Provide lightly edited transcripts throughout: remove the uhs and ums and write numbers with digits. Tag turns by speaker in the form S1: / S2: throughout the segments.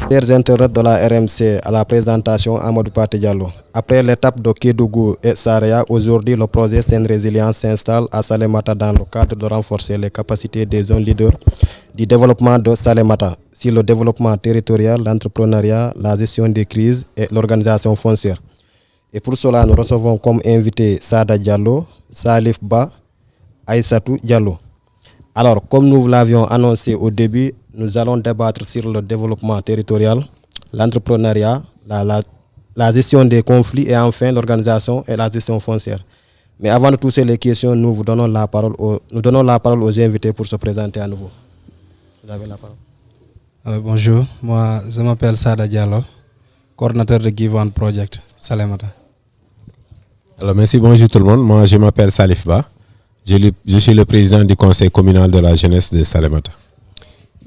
S1: Chers internautes de la RMC, à la présentation Amadou Paté Diallo. Après l'étape de Kédougou et Saraya, aujourd'hui le projet Sen Résilience s'installe à Salémata dans le cadre de renforcer les capacités des zones leaders du développement de Salémata sur le développement territorial, l'entrepreneuriat, la gestion des crises et l'organisation foncière. Et pour cela, nous recevons comme invité Sada Diallo, Salif Ba, Aïssatou Diallo. Alors, comme nous l'avions annoncé au début, nous allons débattre sur le développement territorial, l'entrepreneuriat, la gestion des conflits et enfin l'organisation et la gestion foncière. Mais avant de pousser les questions, nous vous donnons la parole aux invités pour se présenter à nouveau. Vous avez la parole.
S2: Bonjour, moi je m'appelle Sada Diallo, coordinateur de Give One Project, Salémata.
S3: Alors merci, bonjour tout le monde, moi je m'appelle Salif Ba. Je suis le président du conseil communal de la jeunesse de Salémata.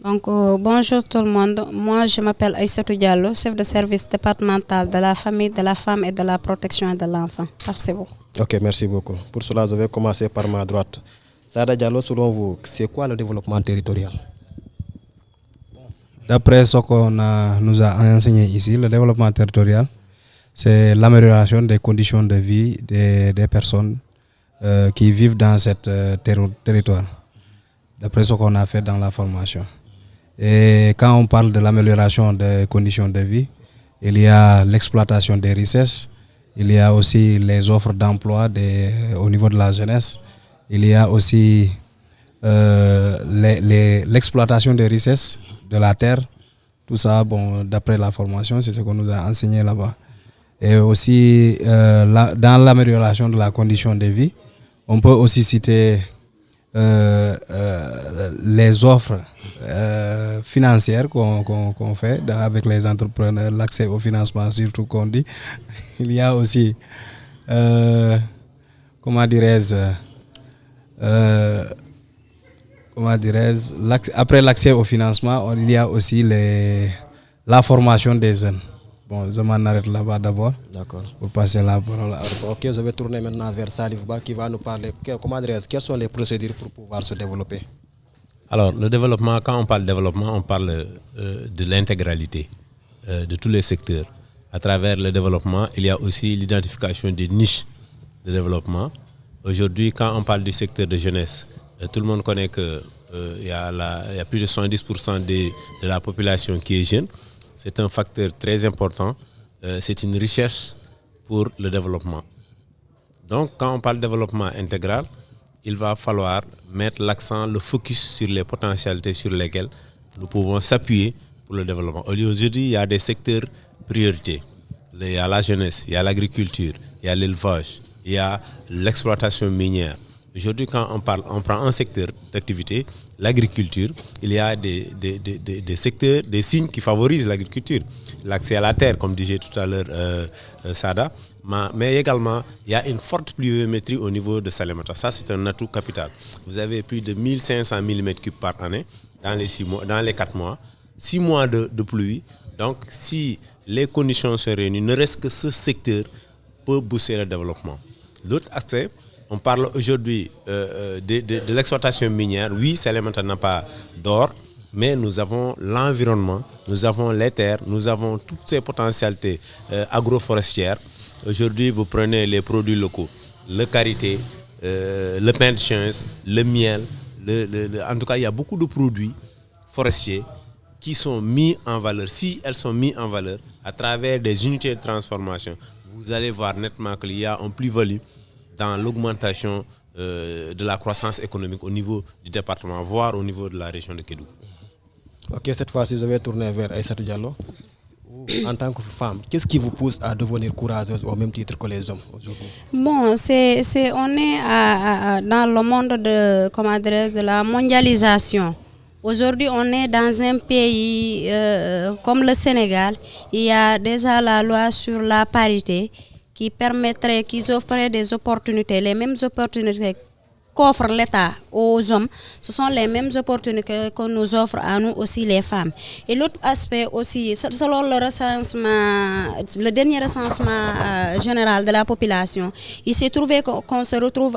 S4: Donc, bonjour tout le monde. Moi, je m'appelle Aïssatou Diallo, chef de service départemental de la famille, de la femme et de la protection de l'enfant. Merci beaucoup.
S1: Ok, merci beaucoup. Pour cela, je vais commencer par ma droite. Sada Diallo, selon vous, c'est quoi le développement territorial?
S2: D'après ce qu'on nous a enseigné ici, le développement territorial, c'est l'amélioration des conditions de vie des personnes qui vivent dans ce territoire, d'après ce qu'on a fait dans la formation. Et quand on parle de l'amélioration des conditions de vie, il y a l'exploitation des richesses, il y a aussi les offres d'emploi au niveau de la jeunesse, il y a aussi l'exploitation des richesses de la terre. Tout ça, bon, d'après la formation, c'est ce qu'on nous a enseigné là-bas. Et aussi, dans l'amélioration de la condition de vie, on peut aussi citer les offres financières qu'on fait avec les entrepreneurs, l'accès au financement surtout qu'on dit. Il y a aussi, après l'accès au financement, il y a aussi la formation des jeunes. Bon, je m'en arrête là-bas d'abord.
S1: D'accord.
S2: Pour passer la parole.
S1: Ok, je vais tourner maintenant vers Salif Ba qui va nous parler. Quelles sont les procédures pour pouvoir se développer?
S3: Alors, le développement, quand on parle de développement, on parle de l'intégralité de tous les secteurs. À travers le développement, il y a aussi l'identification des niches de développement. Aujourd'hui, quand on parle du secteur de jeunesse, tout le monde connaît qu'il y a plus de 70% de la population qui est jeune. C'est un facteur très important, c'est une richesse pour le développement. Donc, quand on parle de développement intégral, il va falloir mettre l'accent, le focus sur les potentialités sur lesquelles nous pouvons s'appuyer pour le développement. Aujourd'hui, il y a des secteurs priorités. Il y a la jeunesse, il y a l'agriculture, il y a l'élevage, il y a l'exploitation minière. Aujourd'hui, quand on prend un secteur d'activité, l'agriculture, il y a des secteurs, des signes qui favorisent l'agriculture. L'accès à la terre, comme disait tout à l'heure Sada, mais également, il y a une forte pluviométrie au niveau de Salémata. Ça, c'est un atout capital. Vous avez plus de 1500 mm3 par année dans les 4 mois. 6 mois de pluie. Donc, si les conditions sont réunies, ne reste que ce secteur peut booster le développement. L'autre aspect, on parle aujourd'hui de l'exploitation minière. Oui, Salémata n'a pas d'or, mais nous avons l'environnement, nous avons les terres, nous avons toutes ces potentialités agroforestières. Aujourd'hui, vous prenez les produits locaux, le karité, le pain de chance, le miel. En tout cas, il y a beaucoup de produits forestiers qui sont mis en valeur. Si elles sont mises en valeur à travers des unités de transformation, vous allez voir nettement qu'il y a un plus-value dans l'augmentation de la croissance économique au niveau du département, voire au niveau de la région de Kédougou.
S1: Ok, cette fois-ci, je vais tourner vers Aïssatou Diallo. En tant que femme, qu'est-ce qui vous pousse à devenir courageuse au même titre que les hommes aujourd'hui?
S4: Bon, on est dans le monde de la mondialisation. Aujourd'hui, on est dans un pays comme le Sénégal. Il y a déjà la loi sur la parité qui offriraient des opportunités, les mêmes opportunités qu'offre l'État aux hommes, ce sont les mêmes opportunités que nous offrent à nous aussi les femmes. Et l'autre aspect aussi, selon le dernier recensement général de la population, il s'est trouvé qu'on se retrouve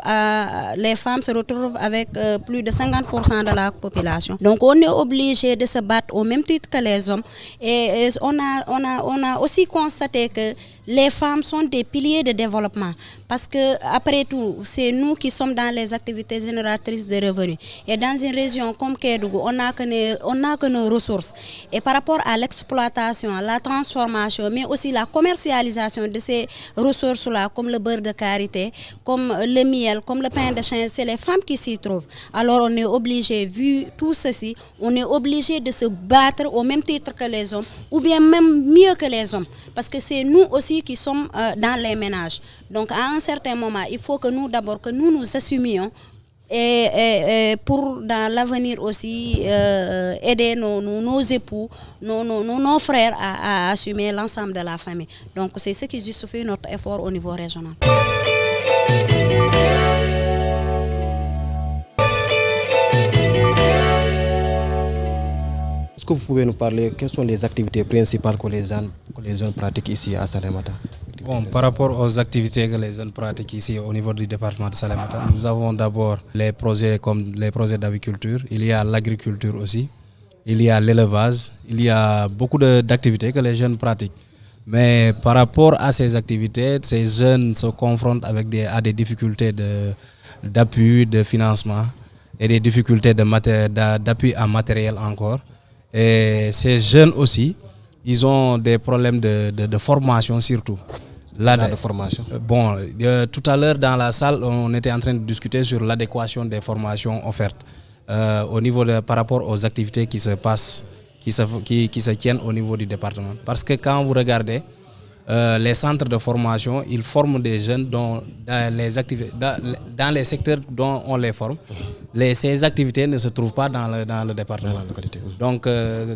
S4: les femmes se retrouvent avec plus de 50% de la population. Donc on est obligé de se battre au même titre que les hommes. Et on a aussi constaté que les femmes sont des piliers de développement. Parce que après tout, c'est nous qui sommes dans les activités génératrices de revenus. Et dans une région comme Kédougou, on n'a que nos ressources. Et par rapport à l'exploitation, la transformation, mais aussi la commercialisation de ces ressources-là, comme le beurre de karité, comme le miel, comme le pain de chien, c'est les femmes qui s'y trouvent. Alors on est obligé, vu tout ceci, on est obligé de se battre au même titre que les hommes, ou bien même mieux que les hommes. Parce que c'est nous aussi qui sommes dans les ménages. Donc à un certain moment, il faut que nous d'abord, que nous nous assumions et pour dans l'avenir aussi aider nos époux, nos frères à assumer l'ensemble de la famille. Donc c'est ce qui justifie notre effort au niveau régional.
S1: Est-ce que vous pouvez nous parler, quelles sont les activités principales que les jeunes pratiquent ici à Salémata?
S2: Bon, par rapport aux activités que les jeunes pratiquent ici au niveau du département de Salémata, nous avons d'abord les projets comme les projets d'aviculture, il y a l'agriculture aussi, il y a l'élevage, il y a beaucoup d'activités que les jeunes pratiquent. Mais par rapport à ces activités, ces jeunes se confrontent à des difficultés d'appui, de financement et des difficultés d'appui en matériel encore. Et ces jeunes aussi, ils ont des problèmes de formation surtout.
S1: De formation.
S2: Bon, tout à l'heure dans la salle, on était en train de discuter sur l'adéquation des formations offertes au niveau par rapport aux activités qui se passent, qui se tiennent au niveau du département. Parce que quand vous regardez les centres de formation, ils forment des jeunes dans les secteurs dont on les forme. Ces activités ne se trouvent pas dans le département.
S1: Dans la localité.
S2: Donc,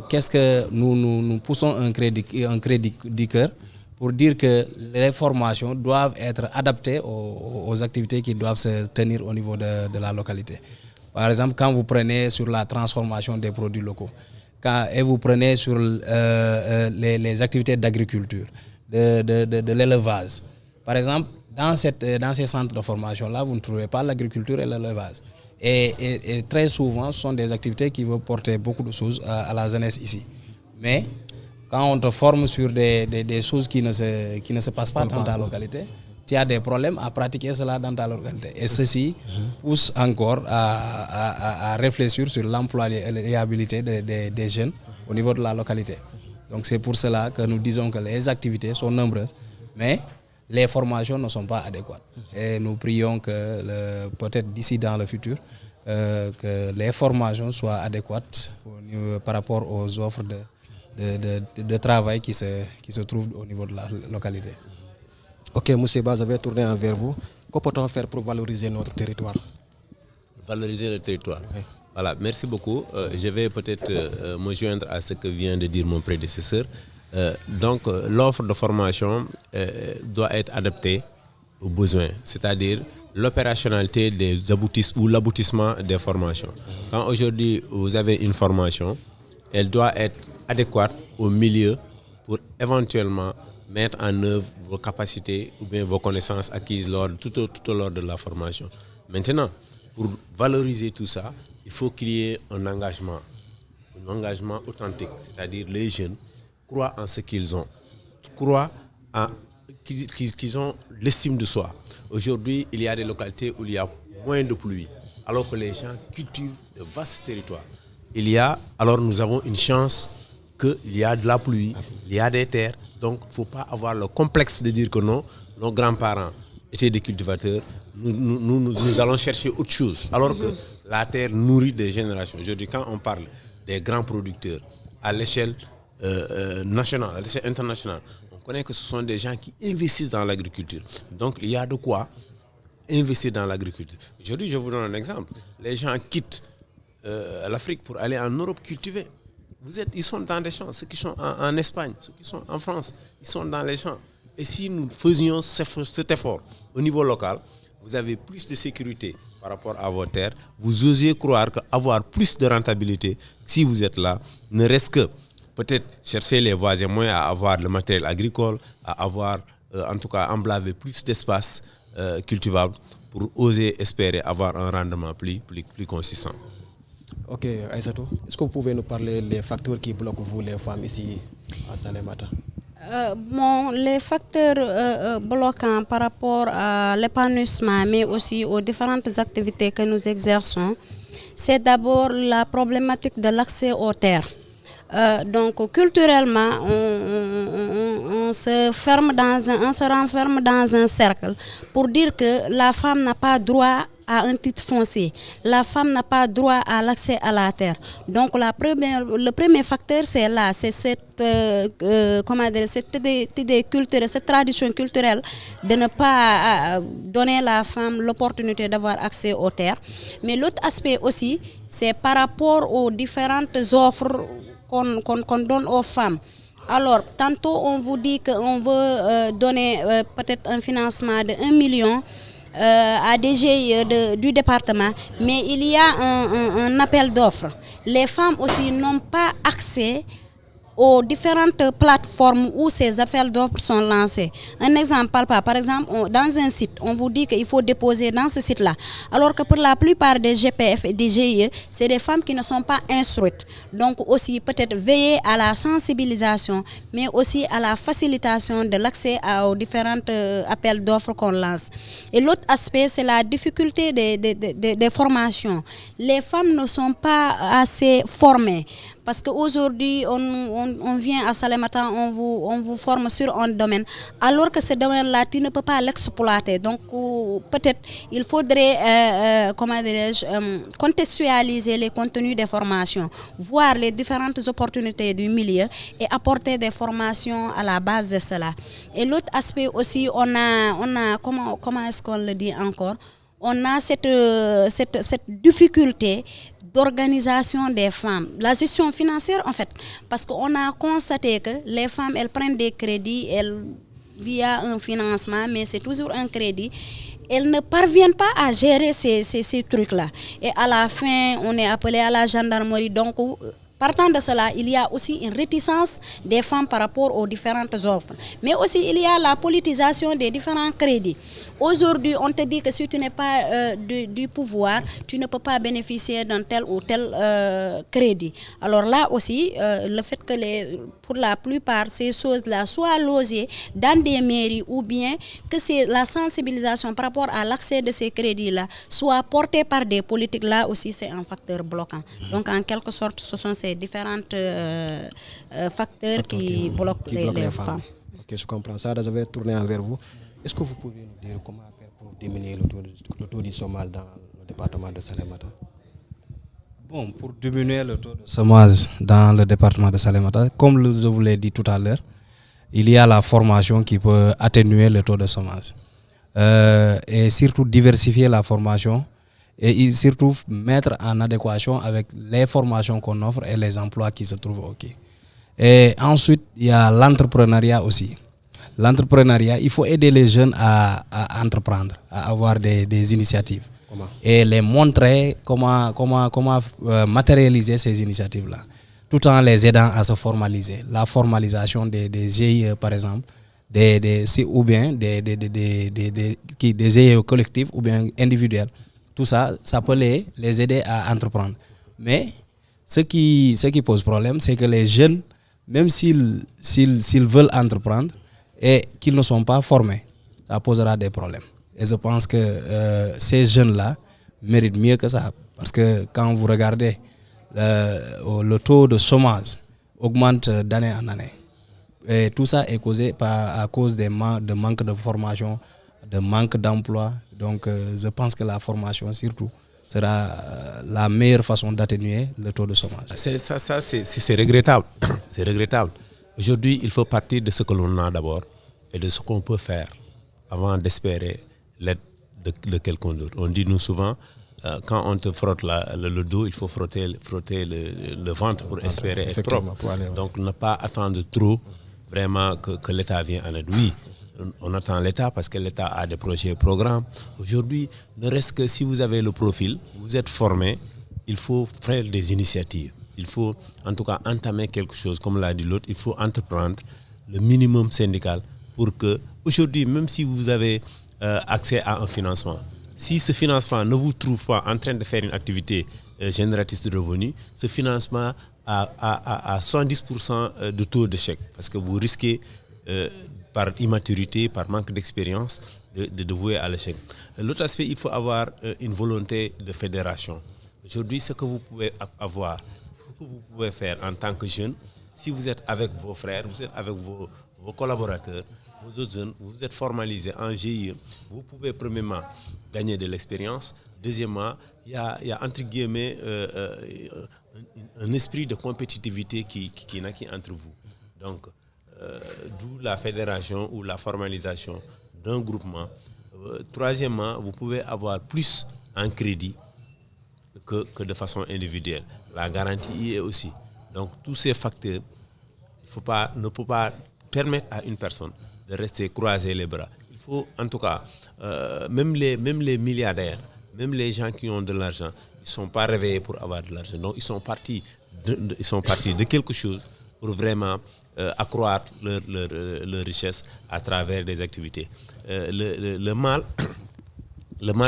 S2: qu'est-ce que nous poussons un cri du cœur pour dire que les formations doivent être adaptées aux activités qui doivent se tenir au niveau de la localité. Par exemple, quand vous prenez sur la transformation des produits locaux, et vous prenez sur les activités d'agriculture, de l'élevage. Par exemple, dans ces centres de formation-là, vous ne trouvez pas l'agriculture et l'élevage. Et très souvent, ce sont des activités qui vont porter beaucoup de choses à la jeunesse ici. Mais quand on te forme sur des choses qui ne se passent pas dans ta localité, tu as des problèmes à pratiquer cela dans ta localité. Et ceci pousse encore à réfléchir sur l'employabilité des jeunes au niveau de la localité. Donc c'est pour cela que nous disons que les activités sont nombreuses, mais les formations ne sont pas adéquates. Et nous prions que peut-être d'ici dans le futur, que les formations soient adéquates par rapport aux offres de travail qui se trouvent au niveau de la localité.
S1: Ok, M. Ba, je vais tourner envers vous. Que peut-on faire pour valoriser notre territoire?
S3: Valoriser le territoire.
S1: Oui.
S3: Voilà, merci beaucoup. Je vais peut-être me joindre à ce que vient de dire mon prédécesseur. Donc, l'offre de formation doit être adaptée aux besoins, c'est-à-dire l'opérationnalité ou l'aboutissement des formations. Quand aujourd'hui vous avez une formation, elle doit être adéquate au milieu pour éventuellement mettre en œuvre vos capacités ou bien vos connaissances acquises tout au long de la formation. Maintenant, pour valoriser tout ça, il faut qu'il y ait un engagement authentique, c'est-à-dire les jeunes croient en ce qu'ils ont, croient qu'ils ont l'estime de soi. Aujourd'hui, il y a des localités où il y a moins de pluie, alors que les gens cultivent de vastes territoires. Alors nous avons une chance qu'il y a de la pluie, il y a des terres, donc il ne faut pas avoir le complexe de dire que non, nos grands-parents étaient des cultivateurs, nous allons chercher autre chose, alors que la terre nourrit des générations. Aujourd'hui, quand on parle des grands producteurs à l'échelle nationale, à l'échelle internationale, on connaît que ce sont des gens qui investissent dans l'agriculture. Donc, il y a de quoi investir dans l'agriculture. Aujourd'hui, je vous donne un exemple. Les gens quittent l'Afrique pour aller en Europe cultiver. Ils sont dans des champs. Ceux qui sont en Espagne, ceux qui sont en France, ils sont dans les champs. Et si nous faisions cet effort au niveau local, vous avez plus de sécurité par rapport à vos terres, vous osez croire qu'avoir plus de rentabilité si vous êtes là, ne reste que peut-être chercher les voies et moyens à avoir le matériel agricole, à avoir en tout cas emblaver plus d'espace cultivable pour oser espérer avoir un rendement plus consistant.
S1: Ok, Aïssatou, est-ce que vous pouvez nous parler des facteurs qui bloquent vous les femmes ici à Salémata?
S4: Les facteurs bloquants par rapport à l'épanouissement, mais aussi aux différentes activités que nous exerçons, c'est d'abord la problématique de l'accès aux terres. Donc culturellement, on se renferme dans un cercle pour dire que la femme n'a pas droit à un titre foncier. La femme n'a pas droit à l'accès à la terre. Donc le premier facteur, c'est là, c'est cette idée culturelle, cette tradition culturelle de ne pas donner à la femme l'opportunité d'avoir accès aux terres. Mais l'autre aspect aussi, c'est par rapport aux différentes offres qu'on donne aux femmes. Alors, tantôt on vous dit qu'on veut donner peut-être un financement de 1 million à des GIE du département, mais il y a un appel d'offres. Les femmes aussi n'ont pas accès aux différentes plateformes où ces appels d'offres sont lancés. Un exemple par exemple, dans un site, on vous dit qu'il faut déposer dans ce site-là. Alors que pour la plupart des GPF et des GIE, c'est des femmes qui ne sont pas instruites. Donc aussi peut-être veiller à la sensibilisation, mais aussi à la facilitation de l'accès aux différents appels d'offres qu'on lance. Et l'autre aspect, c'est la difficulté des formations. Les femmes ne sont pas assez formées. Parce qu'aujourd'hui, on vient à Salémata, on vous forme sur un domaine, alors que ce domaine-là, tu ne peux pas l'exploiter. Donc, peut-être, il faudrait, contextualiser les contenus des formations, voir les différentes opportunités du milieu et apporter des formations à la base de cela. Et l'autre aspect aussi, on a comment est-ce qu'on le dit encore? On a cette difficulté d'organisation des femmes, la gestion financière en fait, parce qu'on a constaté que les femmes, elles prennent des crédits, via un financement, mais c'est toujours un crédit. Elles ne parviennent pas à gérer ces trucs-là. Et à la fin, on est appelé à la gendarmerie. Donc, partant de cela, il y a aussi une réticence des femmes par rapport aux différentes offres. Mais aussi, il y a la politisation des différents crédits. Aujourd'hui, on te dit que si tu n'es pas du pouvoir, tu ne peux pas bénéficier d'un tel ou tel crédit. Alors là aussi, le fait que pour la plupart, ces choses-là soient logées dans des mairies ou bien que la sensibilisation par rapport à l'accès de ces crédits-là soit portée par des politiques, là aussi, c'est un facteur bloquant. Donc, en quelque sorte, ce sont ces différents facteurs qui bloquent les femmes.
S1: Ok, je comprends ça. Je vais tourner envers vous. Est-ce que vous pouvez nous dire comment faire pour diminuer le taux du chômage dans le département de Salémata?
S2: Bon, pour diminuer le taux de chômage dans le département de Salémata, comme je vous l'ai dit tout à l'heure, il y a la formation qui peut atténuer le taux de chômage. Et surtout diversifier la formation et surtout mettre en adéquation avec les formations qu'on offre et les emplois qui se trouvent au quai. Et ensuite, il y a l'entrepreneuriat aussi. L'entrepreneuriat, il faut aider les jeunes à entreprendre, à avoir des initiatives.
S1: Comment?
S2: Et les montrer comment matérialiser ces initiatives-là, tout en les aidant à se formaliser. La formalisation des GIE, par exemple, ou bien des GIE collectifs ou bien individuels. Tout ça, ça peut les aider à entreprendre. Mais ce qui pose problème, c'est que les jeunes, même s'ils veulent entreprendre et qu'ils ne sont pas formés, ça posera des problèmes. Et je pense que ces jeunes-là méritent mieux que ça. Parce que quand vous regardez, le taux de chômage augmente d'année en année. Et tout ça est causé à cause de manque de formation, de manque d'emploi. Donc je pense que la formation surtout sera la meilleure façon d'atténuer le taux de chômage.
S3: C'est regrettable. C'est regrettable. Aujourd'hui, il faut partir de ce que l'on a d'abord et de ce qu'on peut faire avant d'espérer l'aide de quelqu'un d'autre. On dit nous souvent, quand on te frotte le dos, il faut frotter le ventre pour espérer être propre. Donc ne pas attendre trop vraiment que l'État vienne en aide. Oui, on attend l'État parce que l'État a des projets et programmes. Aujourd'hui, ne reste que si vous avez le profil, vous êtes formé, il faut faire des initiatives. Il faut en tout cas entamer quelque chose, comme l'a dit l'autre, il faut entreprendre le minimum syndical pour que, aujourd'hui, même si vous avez accès à un financement, si ce financement ne vous trouve pas en train de faire une activité génératrice de revenus, ce financement a 70% de taux d'échec parce que vous risquez par immaturité, par manque d'expérience, de vouer à l'échec. L'autre aspect, il faut avoir une volonté de fédération. Aujourd'hui, ce que vous pouvez avoir, ce que vous pouvez faire en tant que jeune, si vous êtes avec vos frères, vous êtes avec vos collaborateurs, vos autres jeunes, vous êtes formalisés en GIE, vous pouvez premièrement gagner de l'expérience. Deuxièmement, il y a entre guillemets un esprit de compétitivité qui naquit entre vous. Donc, d'où la fédération ou la formalisation d'un groupement. Troisièmement, vous pouvez avoir plus en crédit que de façon individuelle. La garantie y est aussi. Donc, tous ces facteurs ne peut pas permettre à une personne de rester croiser les bras. Il faut, en tout cas, même les milliardaires, même les gens qui ont de l'argent, ils ne sont pas réveillés pour avoir de l'argent. Donc, ils sont partis de quelque chose pour vraiment accroître leur richesse à travers des activités. Le mal,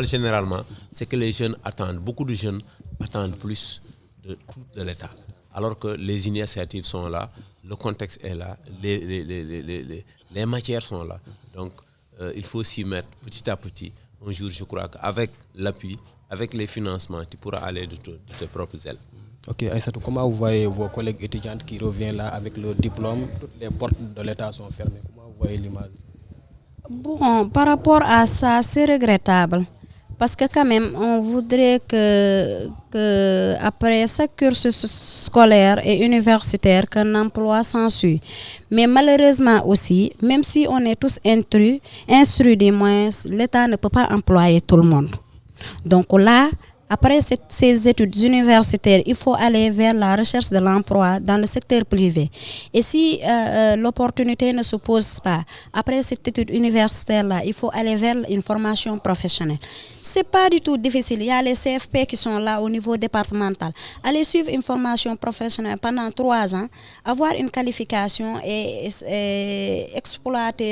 S3: généralement, c'est que les jeunes attendent, beaucoup de jeunes attendent plus de l'État. Alors que les initiatives sont là, le contexte est là, les matières sont là. Donc, il faut s'y mettre petit à petit. Un jour, je crois qu'avec l'appui, avec les financements, tu pourras aller de tes propres ailes.
S1: Ok, Aïssatou, comment vous voyez vos collègues étudiantes qui reviennent là avec leur diplôme? Toutes les portes de l'État sont fermées. Comment vous voyez l'image?
S4: Bon, par rapport à ça, c'est regrettable. Parce que quand même, on voudrait que après chaque cursus scolaire et universitaire, qu'un emploi s'ensuit. Mais malheureusement aussi, même si on est tous instruits du moins, l'État ne peut pas employer tout le monde. Donc là, après ces études universitaires, il faut aller vers la recherche de l'emploi dans le secteur privé. Et si l'opportunité ne se pose pas, après cette étude universitaire-là, il faut aller vers une formation professionnelle. C'est pas du tout difficile. Il y a les CFP qui sont là au niveau départemental. Aller suivre une formation professionnelle pendant 3 ans, avoir une qualification et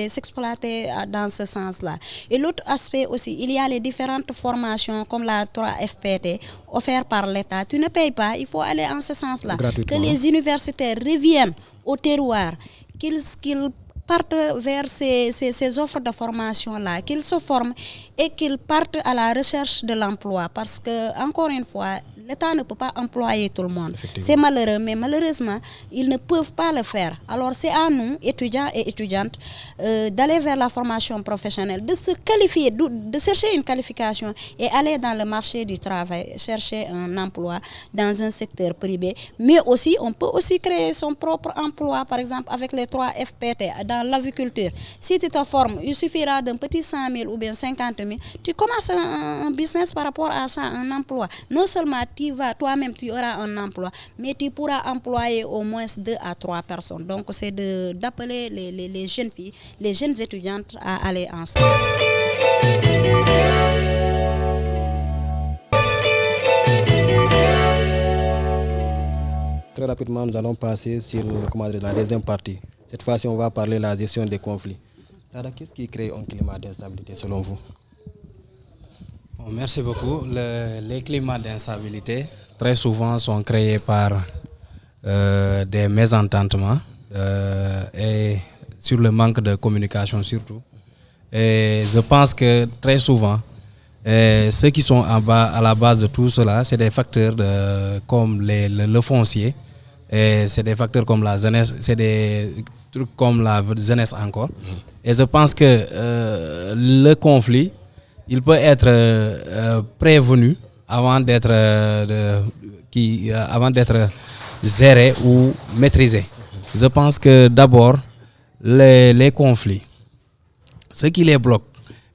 S4: s'exploiter dans ce sens-là. Et l'autre aspect aussi, il y a les différentes formations comme la 3FPT offertes par l'État. Tu ne payes pas, il faut aller en ce sens-là. Que les universitaires reviennent au terroir, qu'ils partent vers ces offres de formation-là, qu'ils se forment et qu'ils partent à la recherche de l'emploi. Parce que, encore une fois, l'État ne peut pas employer tout le monde. C'est malheureux, mais malheureusement, ils ne peuvent pas le faire. Alors, c'est à nous, étudiants et étudiantes, d'aller vers la formation professionnelle, de se qualifier, de chercher une qualification et aller dans le marché du travail, chercher un emploi dans un secteur privé. Mais aussi, on peut aussi créer son propre emploi, par exemple, avec les 3 FPT, dans l'aviculture. Si tu te formes, il suffira d'un petit 100 000 ou bien 50 000, tu commences un business par rapport à ça, un emploi. Non seulement toi-même, tu auras un emploi, mais tu pourras employer au moins 2 à 3 personnes. Donc, c'est d'appeler les jeunes filles, les jeunes étudiantes à aller ensemble.
S1: Très rapidement, nous allons passer sur la deuxième partie. Cette fois-ci, on va parler de la gestion des conflits. Sada, qu'est-ce qui crée un climat d'instabilité selon vous?
S2: Bon, merci beaucoup. Les climats d'instabilité, très souvent, sont créés par des mésententements et sur le manque de communication surtout. Et je pense que très souvent, ceux qui sont à la base de tout cela, c'est des facteurs comme le foncier, et c'est des facteurs comme la jeunesse, c'est des trucs comme la jeunesse encore. Et je pense que le conflit, il peut être prévenu avant d'être géré ou maîtrisé. Je pense que d'abord, les conflits, ce qui les bloque,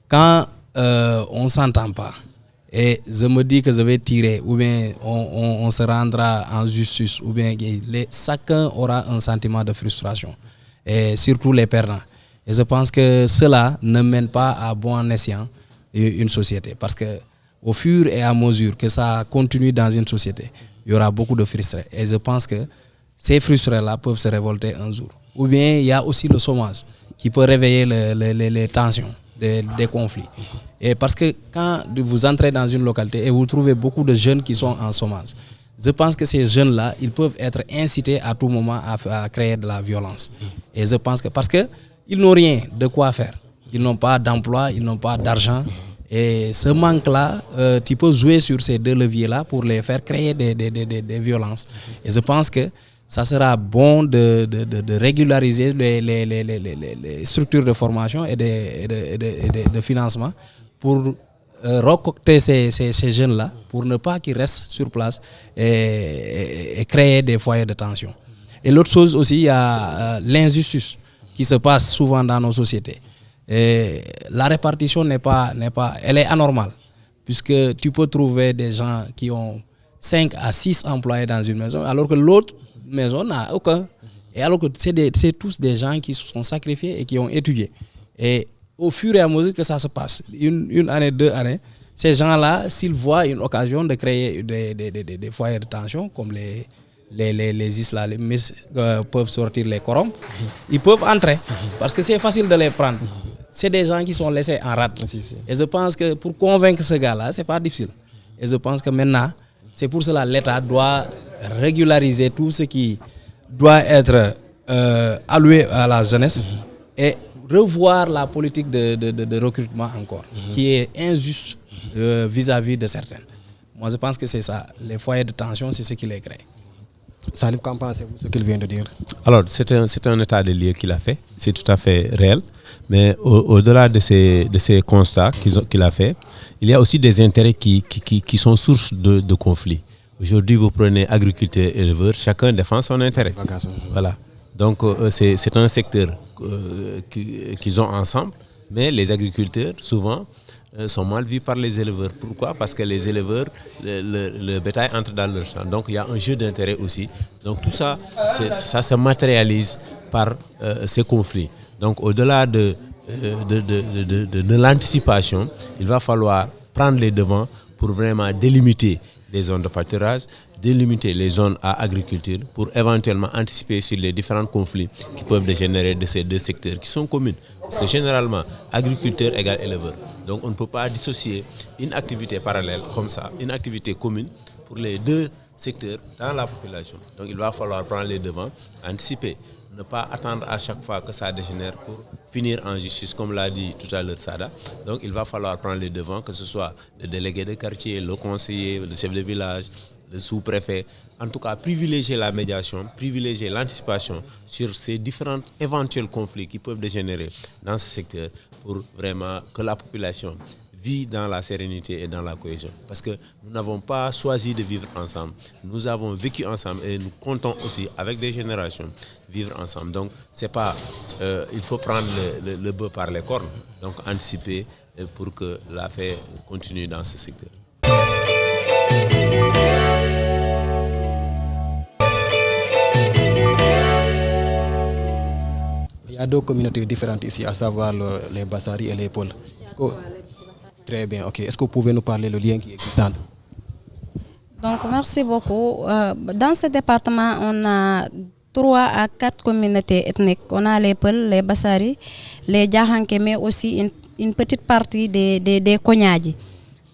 S2: quand on ne s'entend pas, et je me dis que je vais tirer, ou bien on se rendra en justice, ou bien chacun aura un sentiment de frustration, et surtout les perdants. Et je pense que cela ne mène pas à bon escient une société. Parce que au fur et à mesure que ça continue dans une société, il y aura beaucoup de frustrés. Et je pense que ces frustrés-là peuvent se révolter un jour. Ou bien il y a aussi le chômage qui peut réveiller les tensions, des conflits. Et parce que quand vous entrez dans une localité et vous trouvez beaucoup de jeunes qui sont en chômage, je pense que ces jeunes-là, ils peuvent être incités à tout moment à créer de la violence. Et je pense que parce qu'ils n'ont rien de quoi faire. Ils n'ont pas d'emploi, ils n'ont pas d'argent. Et ce manque-là, tu peux jouer sur ces deux leviers-là pour les faire créer des violences. Et je pense que ça sera bon de régulariser les structures de formation et de financement pour recocter ces jeunes-là pour ne pas qu'ils restent sur place et créer des foyers de tension. Et l'autre chose aussi, il y a l'injustice qui se passe souvent dans nos sociétés. Et la répartition elle est anormale, puisque tu peux trouver des gens qui ont 5 à 6 employés dans une maison, alors que l'autre maison n'a aucun. Et alors que c'est tous des gens qui se sont sacrifiés et qui ont étudié. Et au fur et à mesure que ça se passe, une année, 2 années, ces gens-là, s'ils voient une occasion de créer des foyers de tension, comme les islamistes peuvent sortir les corrompre, ils peuvent entrer, parce que c'est facile de les prendre. C'est des gens qui sont laissés en rade. Et je pense que pour convaincre ce gars-là, c'est pas difficile. Et je pense que maintenant, c'est pour cela que l'État doit régulariser tout ce qui doit être alloué à la jeunesse et revoir la politique de recrutement encore, qui est injuste vis-à-vis de certains. Moi, je pense que c'est ça. Les foyers de tension, c'est ce qui les crée.
S1: Salif, qu'en pensez-vous ce qu'il vient de dire?
S3: Alors, c'est un état de lieu qu'il a fait. C'est tout à fait réel. Mais au-delà de ces constats qu'il a fait, il y a aussi des intérêts qui sont source de conflits. Aujourd'hui, vous prenez agriculteurs et éleveurs, chacun défend son intérêt. Voilà. Donc, c'est un secteur qu'ils ont ensemble, mais les agriculteurs, souvent, sont mal vus par les éleveurs. Pourquoi? Parce que les éleveurs, le bétail entre dans leur champ. Donc, il y a un jeu d'intérêt aussi. Donc, tout ça, ça se matérialise par ces conflits. Donc, au-delà de l'anticipation, il va falloir prendre les devants pour vraiment délimiter les zones de pâturage, délimiter les zones à agriculture pour éventuellement anticiper sur les différents conflits qui peuvent dégénérer de ces deux secteurs qui sont communs. Parce que généralement, agriculteur égale éleveur. Donc on ne peut pas dissocier une activité parallèle comme ça, une activité commune pour les deux secteurs dans la population. Donc il va falloir prendre les devants, anticiper, ne pas attendre à chaque fois que ça dégénère pour finir en justice, comme l'a dit tout à l'heure Sada. Donc il va falloir prendre les devants, que ce soit le délégué de quartier, le conseiller, le chef de village, le sous-préfet. En tout cas, privilégier la médiation, privilégier l'anticipation sur ces différents éventuels conflits qui peuvent dégénérer dans ce secteur pour vraiment que la population vit dans la sérénité et dans la cohésion. Parce que nous n'avons pas choisi de vivre ensemble. Nous avons vécu ensemble et nous comptons aussi, avec des générations, vivre ensemble. Donc, c'est pas, il faut prendre le bœuf par les cornes. Donc, anticiper pour que l'affaire continue dans ce secteur.
S1: Il y a deux communautés différentes ici, à savoir les Bassari et les Peuls. Très bien, ok. Est-ce que vous pouvez nous parler le lien qui existe entre?
S4: Donc, merci beaucoup. Dans ce département, on a 3 à 4 communautés ethniques. On a les Peuls, les Bassari, les Djahanké, mais aussi une petite partie des Konyadji.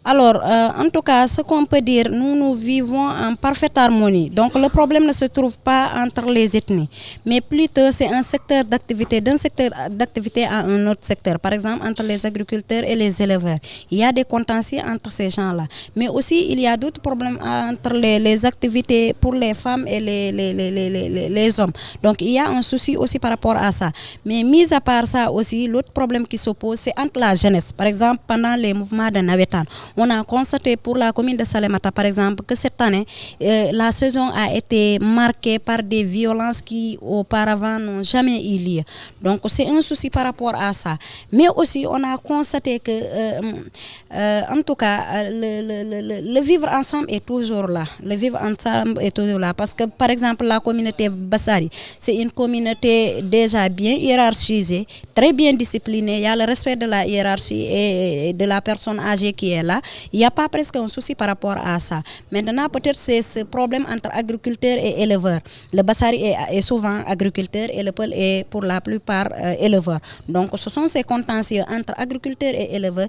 S4: Alors, en tout cas, ce qu'on peut dire, nous vivons en parfaite harmonie. Donc, le problème ne se trouve pas entre les ethnies, mais plutôt c'est un secteur d'activité, d'un secteur d'activité à un autre secteur. Par exemple, entre les agriculteurs et les éleveurs. Il y a des contentieux entre ces gens-là. Mais aussi, il y a d'autres problèmes entre les activités pour les femmes et les hommes. Donc, il y a un souci aussi par rapport à ça. Mais mis à part ça aussi, l'autre problème qui s'oppose, c'est entre la jeunesse. Par exemple, pendant les mouvements de Navetan, On a constaté pour la commune de Salémata, par exemple, que cette année, la saison a été marquée par des violences qui auparavant n'ont jamais eu lieu. Donc c'est un souci par rapport à ça. Mais aussi, on a constaté que, en tout cas, le vivre ensemble est toujours là. Le vivre ensemble est toujours là. Parce que, par exemple, la communauté Bassari, c'est une communauté déjà bien hiérarchisée, très bien disciplinée. Il y a le respect de la hiérarchie et de la personne âgée qui est là. Il n'y a pas presque un souci par rapport à ça. Maintenant, peut-être c'est ce problème entre agriculteurs et éleveurs. Le Bassari est souvent agriculteur et le Peul est pour la plupart éleveur. Donc ce sont ces contentieux entre agriculteurs et éleveurs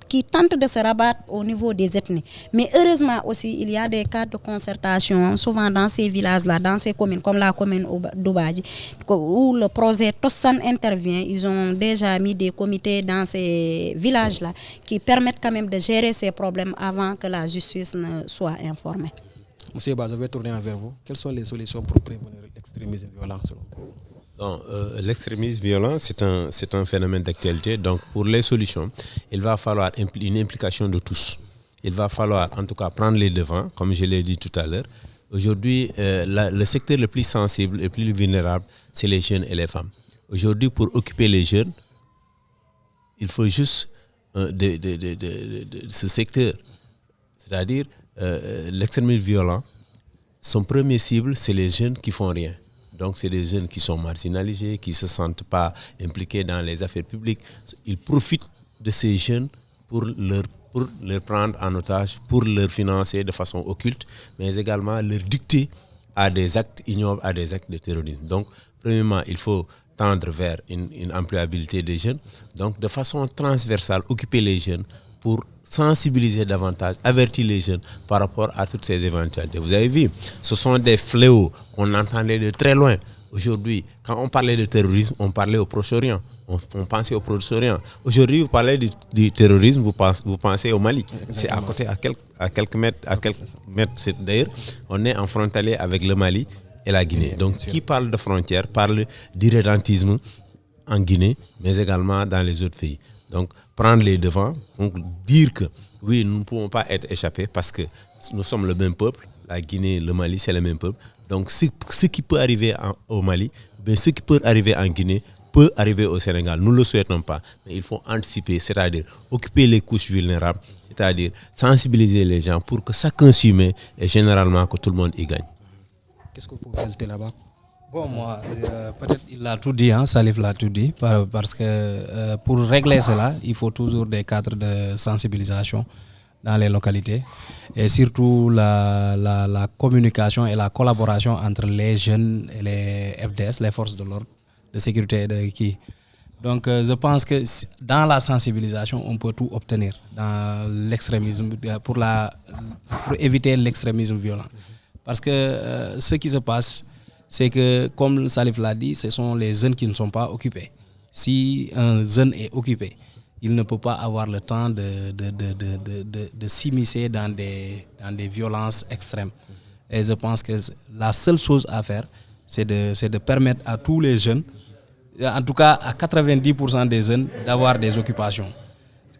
S4: qui tentent de se rabattre au niveau des ethnies. Mais heureusement aussi, il y a des cadres de concertation, souvent dans ces villages-là, dans ces communes, comme la commune d'Oubadji, où le projet Tossan intervient. Ils ont déjà mis des comités dans ces villages-là qui permettent quand même de gérer ces problèmes avant que la justice ne soit informée.
S1: Monsieur Ba, je vais tourner vers vous. Quelles sont les solutions pour prévenir l'extrémisme violent selon vous?
S3: L'extrémisme violent, c'est un phénomène d'actualité. Donc, pour les solutions, il va falloir une implication de tous. Il va falloir, en tout cas, prendre les devants, comme je l'ai dit tout à l'heure. Aujourd'hui, le secteur le plus sensible et le plus vulnérable, c'est les jeunes et les femmes. Aujourd'hui, pour occuper les jeunes, il faut juste de ce secteur. C'est-à-dire, l'extrémisme violent, son premier cible, c'est les jeunes qui font rien. Donc, c'est des jeunes qui sont marginalisés, qui ne se sentent pas impliqués dans les affaires publiques. Ils profitent de ces jeunes pour leur prendre en otage, pour leur financer de façon occulte, mais également leur dicter à des actes ignobles, à des actes de terrorisme. Donc, premièrement, il faut tendre vers une employabilité des jeunes. Donc, de façon transversale, occuper les jeunes pour sensibiliser davantage, avertir les jeunes par rapport à toutes ces éventualités. Vous avez vu, ce sont des fléaux qu'on entendait de très loin. Aujourd'hui, quand on parlait de terrorisme, on parlait au Proche-Orient. On pensait au Proche-Orient. Aujourd'hui, vous parlez du terrorisme, vous pensez au Mali. C'est à côté, à quelques mètres. D'ailleurs, on est en frontalier avec le Mali et la Guinée. Donc, qui parle de frontières parle d'irrédentisme en Guinée, mais également dans les autres pays. Donc, prendre les devants, donc dire que oui, nous ne pouvons pas être échappés parce que nous sommes le même peuple. La Guinée, le Mali, c'est le même peuple. Donc, ce qui peut arriver au Mali, ce qui peut arriver en Guinée, peut arriver au Sénégal. Nous ne le souhaitons pas, mais il faut anticiper, c'est-à-dire occuper les couches vulnérables, c'est-à-dire sensibiliser les gens pour que chacun s'y met et généralement que tout le monde y gagne.
S1: Qu'est-ce que vous pouvez ajouter là-bas?
S2: Bon, moi, peut-être il l'a tout dit, Salif l'a tout dit, parce que pour régler cela, il faut toujours des cadres de sensibilisation dans les localités et surtout la communication et la collaboration entre les jeunes et les FDS, les forces de l'ordre, de sécurité Donc, je pense que dans la sensibilisation, on peut tout obtenir dans l'extrémisme, pour éviter l'extrémisme violent. Parce que ce qui se passe, c'est que, comme Salif l'a dit, ce sont les jeunes qui ne sont pas occupés. Si un jeune est occupé, il ne peut pas avoir le temps de s'immiscer dans des violences extrêmes. Et je pense que la seule chose à faire, c'est de permettre à tous les jeunes, en tout cas à 90% des jeunes, d'avoir des occupations.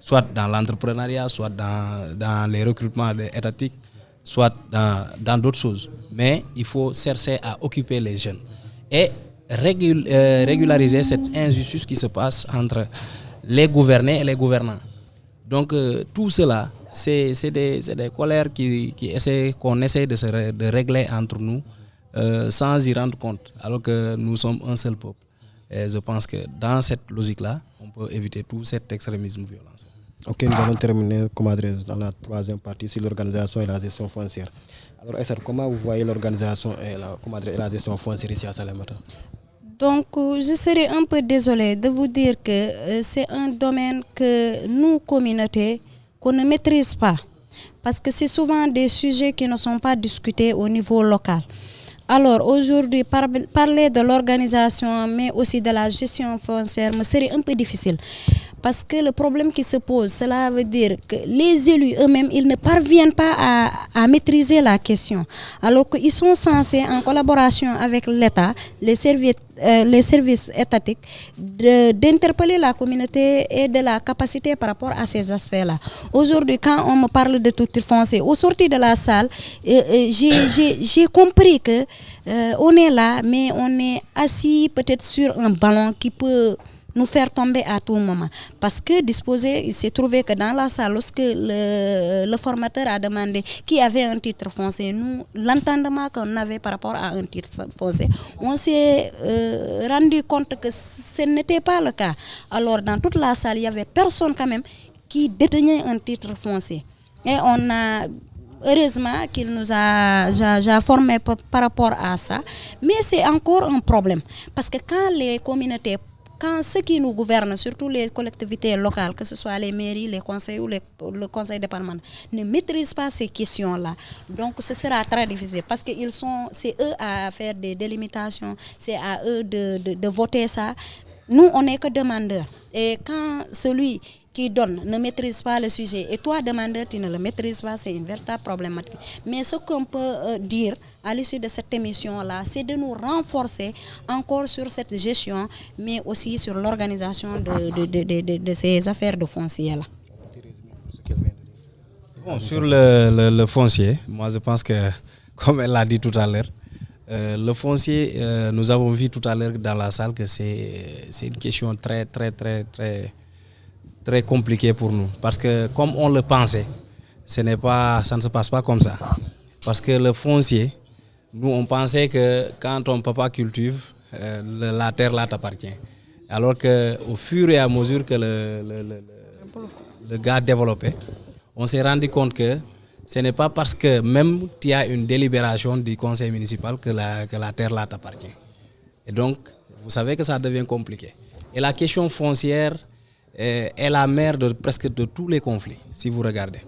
S2: Soit dans l'entrepreneuriat, soit dans les recrutements étatiques, soit dans d'autres choses. Mais il faut chercher à occuper les jeunes et régulariser cette injustice qui se passe entre les gouvernés et les gouvernants. Donc tout cela, c'est des colères qu'on essaie de régler entre nous sans y rendre compte, alors que nous sommes un seul peuple. Et je pense que dans cette logique-là, on peut éviter tout cet extrémisme violent.
S1: Ok, nous allons terminer dans la troisième partie sur l'organisation et la gestion foncière. Alors, Esther, comment vous voyez l'organisation et la gestion foncière ici à Salémata?
S4: Donc, je serais un peu désolée de vous dire que c'est un domaine que nous, communautés, qu'on ne maîtrise pas. Parce que c'est souvent des sujets qui ne sont pas discutés au niveau local. Alors aujourd'hui, parler de l'organisation, mais aussi de la gestion foncière, me serait un peu difficile. Parce que le problème qui se pose, cela veut dire que les élus eux-mêmes, ils ne parviennent pas à maîtriser la question. Alors qu'ils sont censés, en collaboration avec l'État, les services étatiques, d'interpeller la communauté et de la capacité par rapport à ces aspects-là. Aujourd'hui, quand on me parle de titre foncier, au sortir de la salle, j'ai compris que on est là, mais on est assis peut-être sur un ballon qui peut nous faire tomber à tout moment. Parce que il s'est trouvé que dans la salle, lorsque le formateur a demandé qui avait un titre foncier, nous, l'entendement qu'on avait par rapport à un titre foncier, on s'est rendu compte que ce n'était pas le cas. Alors dans toute la salle, il n'y avait personne quand même qui détenait un titre foncier. Et on a... Heureusement qu'il nous a formés par rapport à ça. Mais c'est encore un problème. Parce que quand ceux qui nous gouvernent, surtout les collectivités locales, que ce soit les mairies, les conseils ou le conseil départemental, ne maîtrisent pas ces questions-là. Donc ce sera très difficile parce que c'est eux à faire des délimitations, c'est à eux de voter ça. Nous, on n'est que demandeurs. Et quand celui qui donne ne maîtrise pas le sujet et toi, demandeur, tu ne le maîtrises pas, c'est une véritable problématique. Mais ce qu'on peut dire à l'issue de cette émission-là, c'est de nous renforcer encore sur cette gestion, mais aussi sur l'organisation de ces affaires de foncier-là.
S2: Bon, sur le foncier, moi je pense que, comme elle l'a dit tout à l'heure, le foncier, nous avons vu tout à l'heure dans la salle que c'est une question très compliquée pour nous. Parce que comme on le pensait, ça ne se passe pas comme ça. Parce que le foncier, nous on pensait que quand ton papa cultive, la terre là t'appartient. Alors qu'au fur et à mesure que le gars développait, on s'est rendu compte que ce n'est pas parce que même tu as une délibération du conseil municipal que la terre là t'appartient. Et donc, vous savez que ça devient compliqué. Et la question foncière est la mère de presque de tous les conflits, si vous regardez.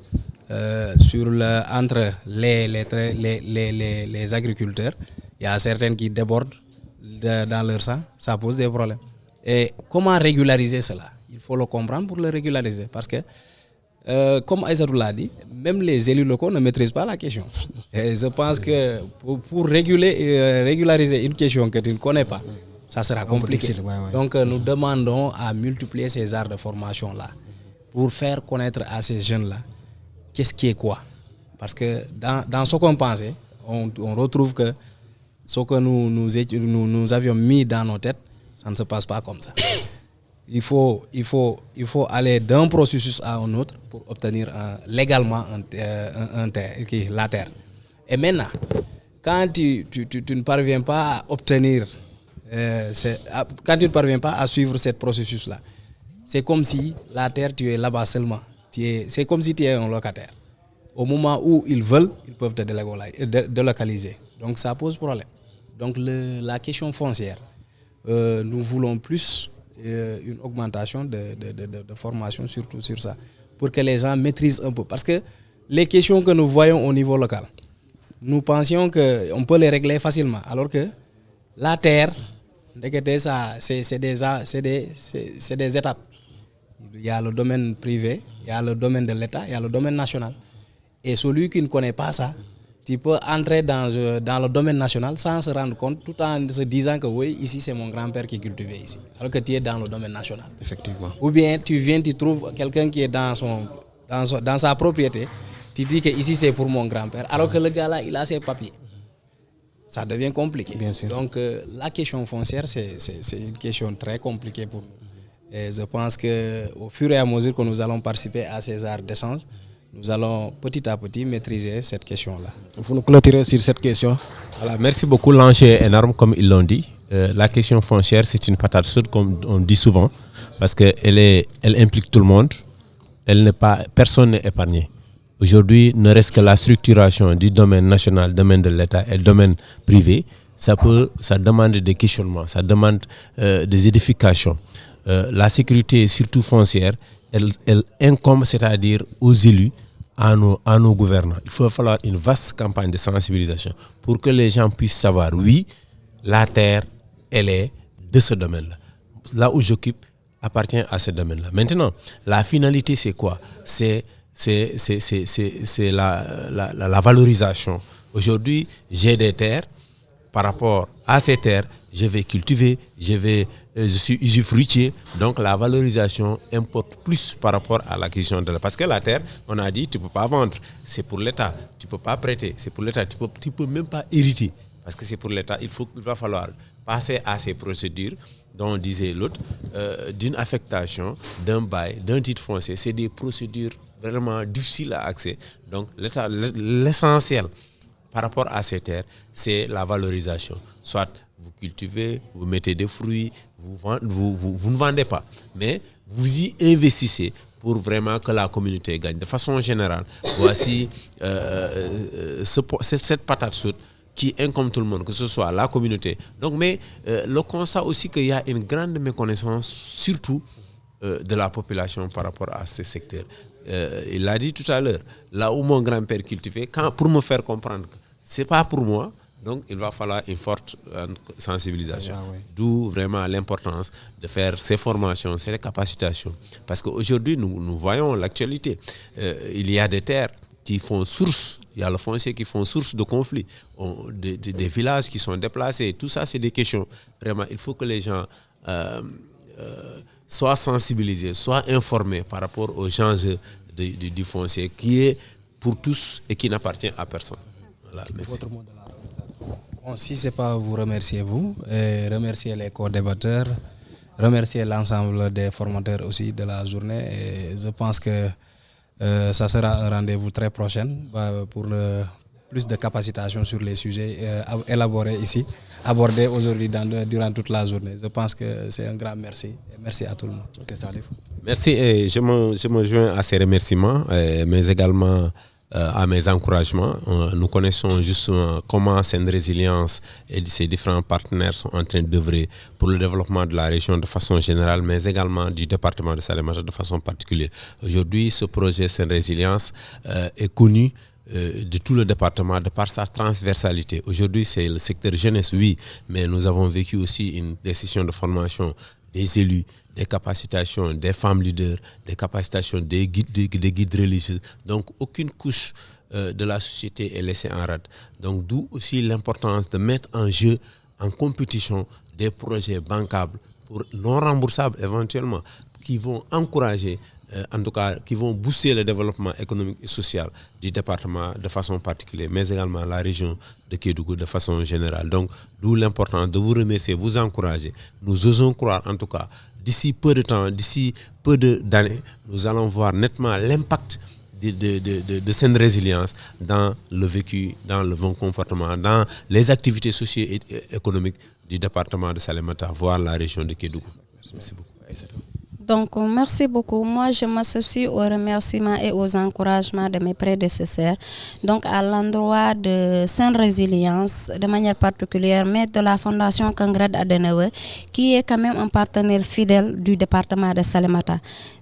S2: Entre les agriculteurs, il y a certains qui débordent dans leur sang, ça pose des problèmes. Et comment régulariser cela? Il faut le comprendre pour le régulariser. Parce que comme Aïssatou l'a dit, même les élus locaux ne maîtrisent pas la question. Et je pense que pour régulariser une question que tu ne connais pas, ça sera compliqué. Donc nous demandons à multiplier ces arts de formation-là pour faire connaître à ces jeunes-là qu'est-ce qui est quoi. Parce que dans ce qu'on pensait, on retrouve que ce que nous avions mis dans nos têtes, ça ne se passe pas comme ça. Il faut aller d'un processus à un autre pour obtenir légalement la terre. Et maintenant, quand tu ne parviens pas à obtenir, quand tu ne parviens pas à suivre ce processus-là, c'est comme si la terre, tu es là-bas seulement. C'est comme si tu es un locataire. Au moment où ils veulent, ils peuvent te délocaliser. Donc ça pose problème. Donc la question foncière, nous voulons plus une augmentation de formation surtout sur ça, pour que les gens maîtrisent un peu. Parce que les questions que nous voyons au niveau local, nous pensions qu'on peut les régler facilement, alors que la terre, c'est des étapes. Il y a le domaine privé, il y a le domaine de l'État, il y a le domaine national. Et celui qui ne connaît pas ça, tu peux entrer dans le domaine national sans se rendre compte, tout en se disant que oui, ici c'est mon grand-père qui cultivait ici. Alors que tu es dans le domaine national.
S1: Effectivement.
S2: Ou bien tu viens, tu trouves quelqu'un qui est dans sa propriété, tu dis que ici c'est pour mon grand-père, alors que le gars là, il a ses papiers. Ça devient compliqué.
S1: Bien sûr.
S2: Donc la question foncière, c'est une question très compliquée pour nous. Et je pense qu'au fur et à mesure que nous allons participer à ces arts d'échange, nous allons petit à petit maîtriser cette question-là.
S1: Vous nous clôturez sur cette question.
S3: Voilà, merci beaucoup. L'enjeu est énorme, comme ils l'ont dit. La question foncière, c'est une patate chaude, comme on dit souvent, parce qu'elle implique tout le monde. Personne n'est épargné. Aujourd'hui, ne reste que la structuration du domaine national, domaine de l'État et domaine privé. Ça demande des questionnements, ça demande des édifications. La sécurité, surtout foncière, elle incombe, c'est-à-dire aux élus, à nos gouvernants. Il faut falloir une vaste campagne de sensibilisation pour que les gens puissent savoir, oui, la terre, elle est de ce domaine-là. Là où j'occupe, appartient à ce domaine-là. Maintenant, la finalité, c'est quoi? C'est la valorisation. Aujourd'hui, j'ai des terres. Par rapport à ces terres, je vais cultiver, je suis usufruitier. Donc la valorisation importe plus par rapport à l'acquisition de la. Parce que la terre, on a dit, tu ne peux pas vendre, c'est pour l'État. Tu ne peux pas prêter, c'est pour l'État. Tu ne peux même pas hériter, parce que c'est pour l'État. Il va falloir passer à ces procédures dont disait l'autre, d'une affectation, d'un bail, d'un titre foncier. C'est des procédures vraiment difficiles à accéder. Donc l'État, l'essentiel par rapport à ces terres, c'est la valorisation. Soit vous cultivez, vous mettez des fruits, vous ne vendez pas, mais vous y investissez pour vraiment que la communauté gagne. De façon générale, voici cette patate chaude qui incombe tout le monde, que ce soit la communauté. Donc, mais le constat aussi qu'il y a une grande méconnaissance, surtout de la population par rapport à ces secteurs. Il l'a dit tout à l'heure, là où mon grand-père cultivait, pour me faire comprendre que ce n'est pas pour moi, donc il va falloir une forte sensibilisation. D'où vraiment l'importance de faire ces formations, ces capacitations. Parce qu'aujourd'hui, nous voyons l'actualité. Il y a des terres qui font source, il y a le foncier qui font source de conflits, des villages qui sont déplacés. Tout ça, c'est des questions. Vraiment, il faut que les gens soient sensibilisés, soient informés par rapport aux enjeux du foncier qui est pour tous et qui n'appartient à personne. Voilà, merci.
S2: Bon, si ce n'est pas vous remercier vous, et remercier les co-débatteurs, remercier l'ensemble des formateurs aussi de la journée. Et je pense que ça sera un rendez-vous très prochain pour plus de capacitation sur les sujets élaborés ici, abordés aujourd'hui durant toute la journée. Je pense que c'est un grand merci. Merci à tout le monde.
S1: Ok, Salif.
S3: Merci et je me joins à ces remerciements, mais également à mes encouragements. Nous connaissons justement comment Sen Résilience et ses différents partenaires sont en train d'œuvrer pour le développement de la région de façon générale, mais également du département de Salémata de façon particulière. Aujourd'hui, ce projet Sen Résilience est connu de tout le département de par sa transversalité. Aujourd'hui, c'est le secteur jeunesse, oui, mais nous avons vécu aussi des sessions de formation des élus, des capacitations des femmes leaders, des capacitations des guides religieux. Donc, aucune couche de la société est laissée en rade. Donc, d'où aussi l'importance de mettre en jeu, en compétition, des projets bancables, non remboursables éventuellement, qui vont encourager, en tout cas, qui vont booster le développement économique et social du département de façon particulière, mais également la région de Kédougou de façon générale. Donc, d'où l'importance de vous remercier, vous encourager. Nous osons croire, en tout cas, d'ici peu de temps, d'ici peu d'années, nous allons voir nettement l'impact de cette résilience dans le vécu, dans le bon comportement, dans les activités socio-économiques du département de Salémata, voire la région de Kédougou. Merci beaucoup.
S4: Donc, merci beaucoup. Moi, je m'associe aux remerciements et aux encouragements de mes prédécesseurs. Donc, à l'endroit de Sen Résilience, de manière particulière, mais de la Fondation Kangrad Adenewe, qui est quand même un partenaire fidèle du département de Salémata.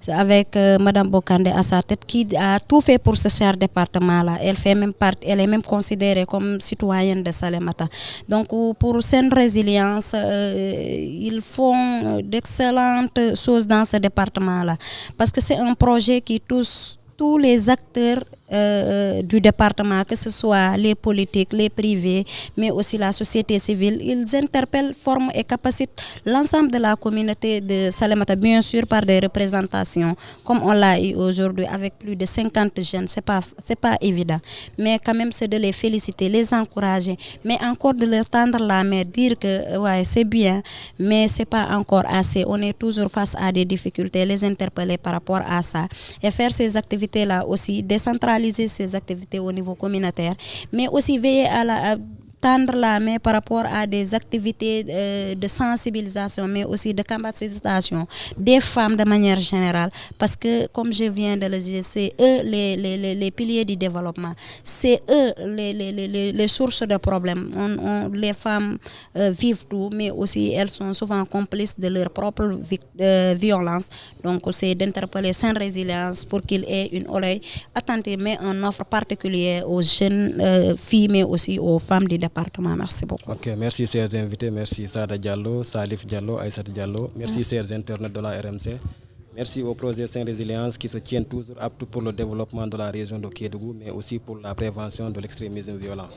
S4: Avec Mme Bokande à sa tête, qui a tout fait pour ce cher département-là. Elle est même considérée comme citoyenne de Salémata. Donc, pour Sen Résilience, ils font d'excellentes choses dans ce département-là, parce que c'est un projet qui touche tous les acteurs du département, que ce soit les politiques, les privés, mais aussi la société civile. Ils interpellent, forment et capacitent l'ensemble de la communauté de Salémata, bien sûr par des représentations, comme on l'a eu aujourd'hui avec plus de 50 jeunes. C'est pas évident, mais quand même c'est de les féliciter, les encourager, mais encore de leur tendre la main, dire que ouais, c'est bien, mais c'est pas encore assez. On est toujours face à des difficultés, les interpeller par rapport à ça et faire ces activités-là aussi, décentraliser ces activités au niveau communautaire, mais aussi veiller à tendre la main par rapport à des activités de sensibilisation, mais aussi de capacitation des femmes de manière générale, parce que, comme je viens de le dire, c'est eux les piliers du développement, c'est eux les sources de problèmes. Les femmes vivent tout, mais aussi elles sont souvent complices de leur propre violence. Donc, c'est d'interpeller Sen Résilience pour qu'il ait une oreille attentive, mais une offre particulière aux jeunes filles, mais aussi aux femmes du département. département. Merci beaucoup.
S1: Ok, merci chers invités, merci Sada Diallo, Salif Diallo, Aïssata Diallo, merci chers internautes de la RMC. Merci au projet Saint-Résilience qui se tiennent toujours aptes pour le développement de la région de Kédougou, mais aussi pour la prévention de l'extrémisme violent.